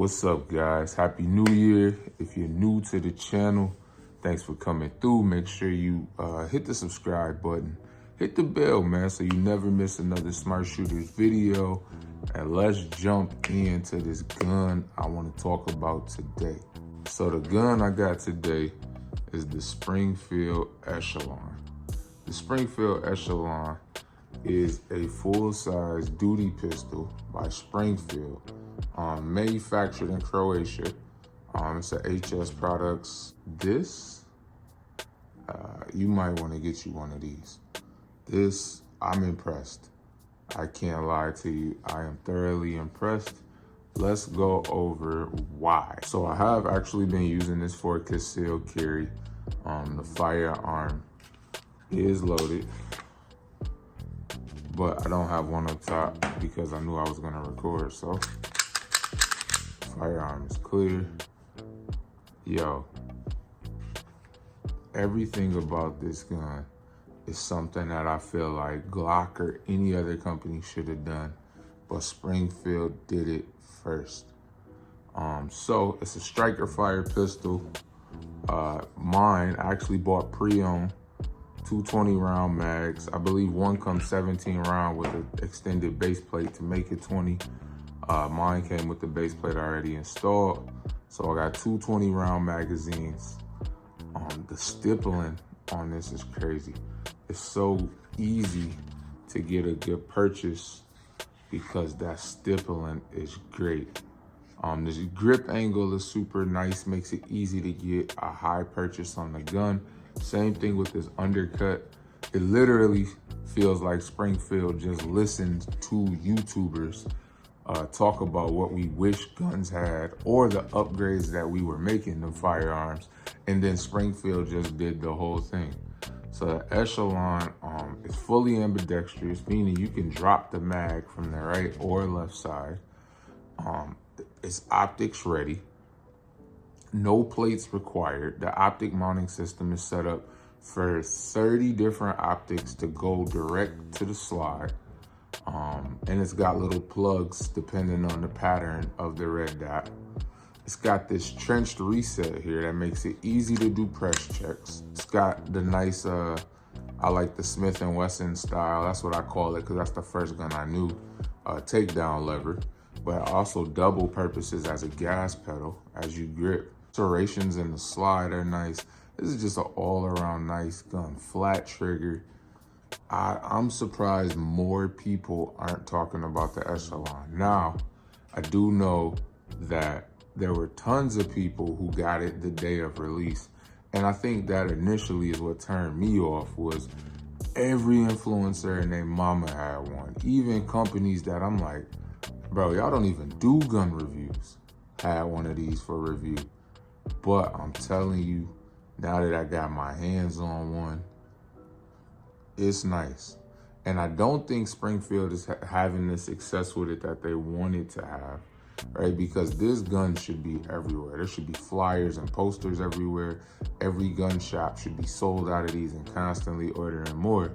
What's up, guys? Happy New Year. If you're new to the channel, thanks for coming through. Make sure you hit the subscribe button. Hit the bell, man, so you never miss another Smart Shooters video. And let's jump into this gun I want to talk about today. So the gun I got today is the Springfield Echelon. The Springfield Echelon is a full-size duty pistol by Springfield, manufactured in Croatia. It's a HS Products. This, you might want to get you one of these. This, I'm impressed. I can't lie to you. I am thoroughly impressed. Let's go over why. So I have actually been using this for concealed carry. The firearm is loaded, but I don't have one up top because I knew I was gonna record, so firearm is clear. Yo, everything about this gun is something that I feel like Glock or any other company should have done, but Springfield did it first. So it's a striker fire pistol. Mine, I actually bought pre-owned. 220 round mags. I believe one comes 17 round with an extended base plate to make it 20. Mine came with the base plate already installed. So I got 220 round magazines. The stippling on this is crazy. It's so easy to get a good purchase because that stippling is great. This grip angle is super nice, makes it easy to get a high purchase on the gun. Same thing with this undercut. It literally feels like Springfield just listened to YouTubers talk about what we wish guns had or the upgrades that we were making to firearms, and then Springfield just did the whole thing. So the Echelon is fully ambidextrous, meaning you can drop the mag from the right or left side. It's optics ready. No plates required. The optic mounting system is set up for 30 different optics to go direct to the slide. And it's got little plugs depending on the pattern of the red dot. It's got this trenched reset here that makes it easy to do press checks. It's got the nice, I like the Smith & Wesson style. That's what I call it because that's the first gun I knew, takedown lever. But it also double purposes as a gas pedal as you grip. Serrations in the slide are nice. This is just an all-around nice gun. Flat trigger. I'm surprised more people aren't talking about the Echelon. Now, I do know that there were tons of people who got it the day of release. And I think that initially is what turned me off, was every influencer and their mama had one. Even companies that I'm like, bro, y'all don't even do gun reviews, had one of these for review. But I'm telling you, now that I got my hands on one, it's nice. And I don't think Springfield is having the success with it that they wanted to have, right? Because this gun should be everywhere. There should be flyers and posters everywhere. Every gun shop should be sold out of these and constantly ordering more.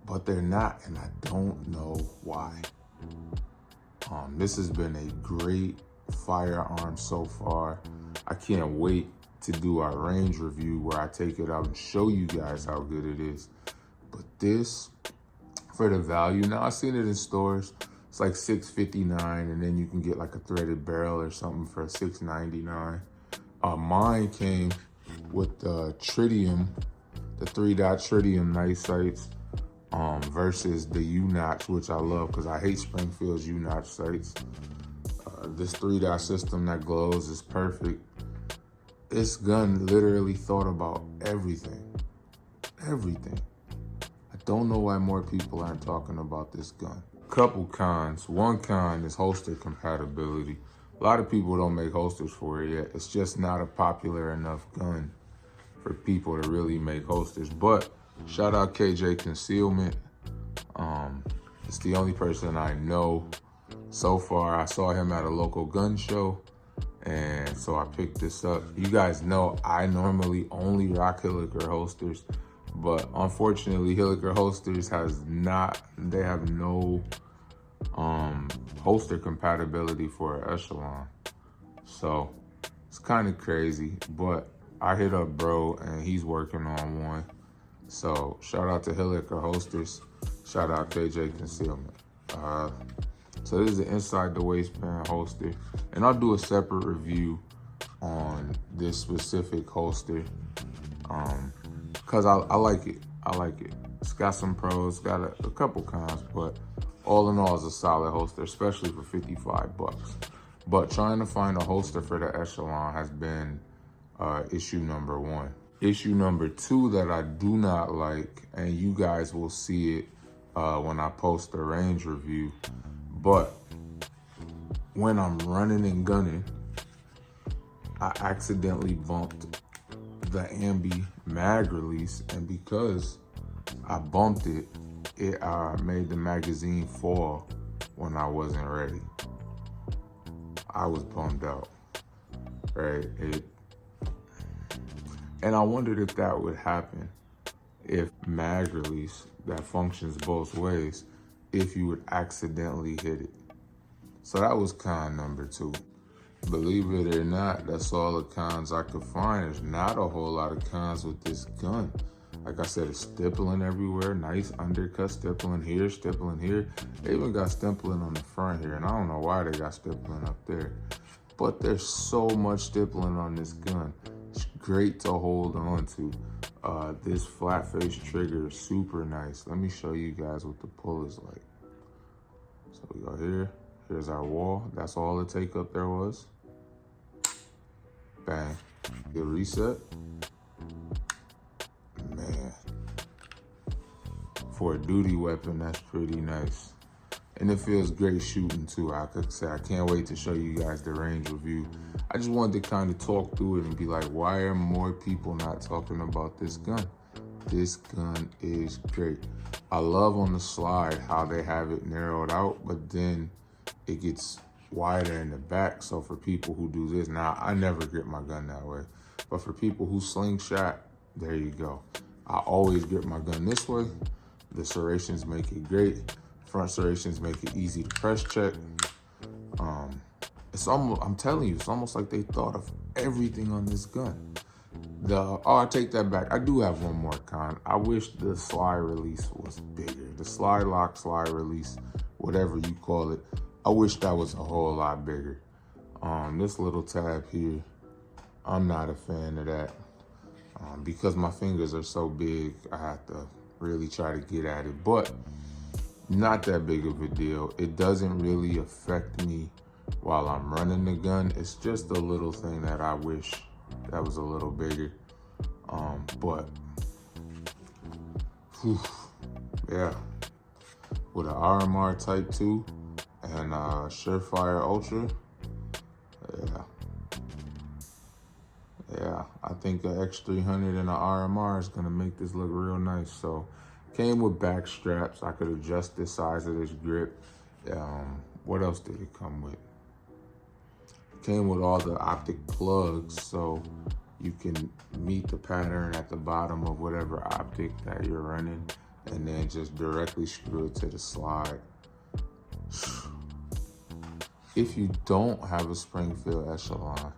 But they're not, and I don't know why. This has been a great firearm so far. I can't wait to do our range review where I take it out and show you guys how good it is. But this, for the value, now I've seen it in stores, it's like $6.59, and then you can get like a threaded barrel or something for $6.99. Mine came with the tritium, the 3-dot tritium night sights, versus the U-notch, which I love because I hate Springfield's U-notch sights. This 3-dot system that glows is perfect. This gun literally thought about everything. Everything. I don't know why more people aren't talking about this gun. Couple cons. One con is holster compatibility. A lot of people don't make holsters for it yet. It's just not a popular enough gun for people to really make holsters. But shout out KJ Concealment. It's the only person I know so far. I saw him at a local gun show, and so I picked this up. You guys know I normally only rock Hilliker holsters, but unfortunately Hilliker holsters have no holster compatibility for an Echelon. So it's kind of crazy, but I hit up bro and he's working on one. So shout out to Hilliker Holsters. Shout out KJ Concealment. So this is the inside the waistband holster, and I'll do a separate review on this specific holster, cause I like it. I like it. It's got some pros, got a couple cons, but all in all, it's a solid holster, especially for 55 bucks. But trying to find a holster for the Echelon has been issue number one. Issue number two that I do not like, and you guys will see it when I post the range review, but when I'm running and gunning, I accidentally bumped the ambi mag release, and because I bumped it, it made the magazine fall when I wasn't ready. I was bummed out, right? And I wondered if that would happen if mag release that functions both ways, if you would accidentally hit it. So that was con number two. Believe it or not, that's all the cons I could find. There's not a whole lot of cons with this gun. Like I said, it's stippling everywhere. Nice undercut stippling here, stippling here. They even got stippling on the front here, and I don't know why they got stippling up there. But there's so much stippling on this gun. It's great to hold on to. This flat face trigger is super nice. Let me show you guys what the pull is like. So we go here. Here's our wall. That's all the take up there was. Bang. Good reset. Man. For a duty weapon, that's pretty nice. And it feels great shooting too. I could say I can't wait to show you guys the range review. I just wanted to kind of talk through it and be like, why are more people not talking about this gun? This gun is great. I love on the slide how they have it narrowed out, but then it gets wider in the back. So for people who do this, now I never grip my gun that way, but for people who slingshot, there you go. I always grip my gun this way. The serrations make it great. Front serrations make it easy to press check. It's almost, I'm telling you, it's almost like they thought of everything on this gun. I take that back. I do have one more con. I wish the slide release was bigger. The slide lock, slide release, whatever you call it. I wish that was a whole lot bigger. This little tab here, I'm not a fan of that. Because my fingers are so big, I have to really try to get at it. But not that big of a deal. It doesn't really affect me while I'm running the gun. It's just a little thing that I wish that was a little bigger. But whew, yeah, with an RMR Type 2 and Surefire Ultra, yeah, I think the X300 and the RMR is gonna make this look real nice. So came with back straps. I could adjust the size of this grip. What else did it come with? Came with all the optic plugs, so you can meet the pattern at the bottom of whatever optic that you're running, and then just directly screw it to the slide. If you don't have a Springfield Echelon,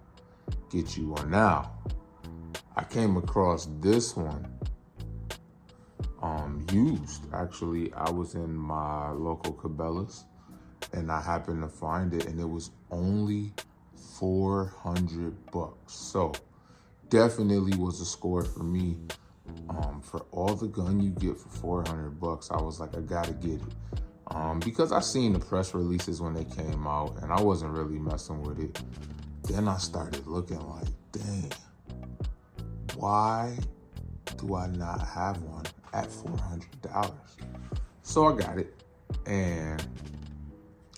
get you one now. I came across this one used. Actually, I was in my local Cabela's and I happened to find it, and it was only 400 bucks. So definitely was a score for me. For all the gun you get for 400 bucks, I was like, I gotta get it. Because I seen the press releases when they came out and I wasn't really messing with it. Then I started looking like, dang, why do I not have one at $400? So I got it, and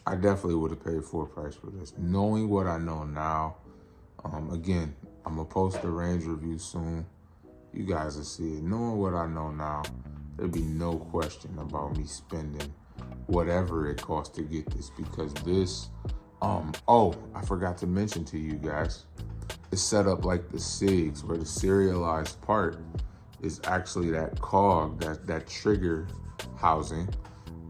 I definitely would have paid full price for this. Knowing what I know now, again, I'm gonna post the range review soon. You guys will see it. Knowing what I know now, there'd be no question about me spending whatever it costs to get this, because this, oh, I forgot to mention to you guys, it's set up like the SIGs, where the serialized part is actually that cog, that trigger housing,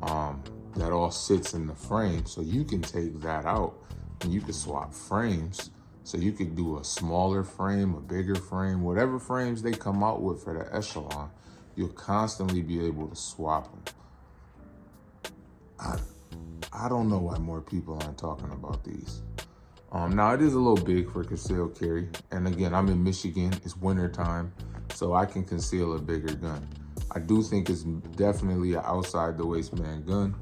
that all sits in the frame. So you can take that out and you can swap frames So you could do a smaller frame, a bigger frame, whatever frames they come out with for the Echelon, you'll constantly be able to swap them. I don't know why more people aren't talking about these. Now it is a little big for concealed carry. And again, I'm in Michigan, it's winter time, so I can conceal a bigger gun. I do think it's definitely an outside the waistband gun.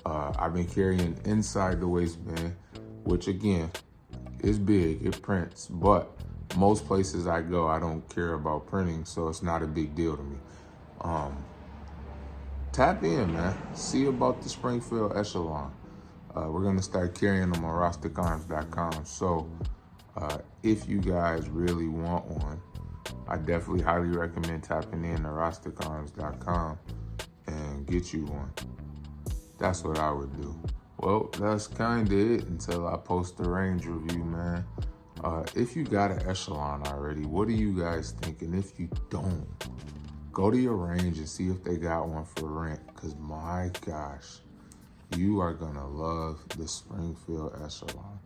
I've been carrying inside the waistband, which again, is big, it prints, but most places I go, I don't care about printing, so it's not a big deal to me. Tap in, man. See about the Springfield Echelon. We're gonna start carrying them on rusticarms.com. So if you guys really want one, I definitely highly recommend tapping in to rusticarms.com and get you one. That's what I would do. Well, that's kind of it until I post the range review, man. If you got an Echelon already, what are you guys thinking? If you don't, go to your range and see if they got one for rent. Because my gosh, you are going to love the Springfield Echelon.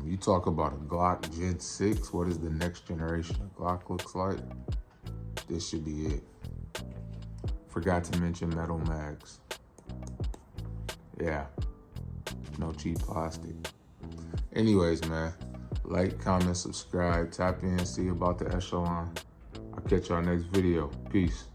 You talk about a Glock Gen 6. What is the next generation of Glock looks like? This should be it. Forgot to mention metal mags. Yeah, no cheap plastic. Anyways, man, like, comment, subscribe, tap in, see about the Echelon. I'll catch y'all next video. Peace.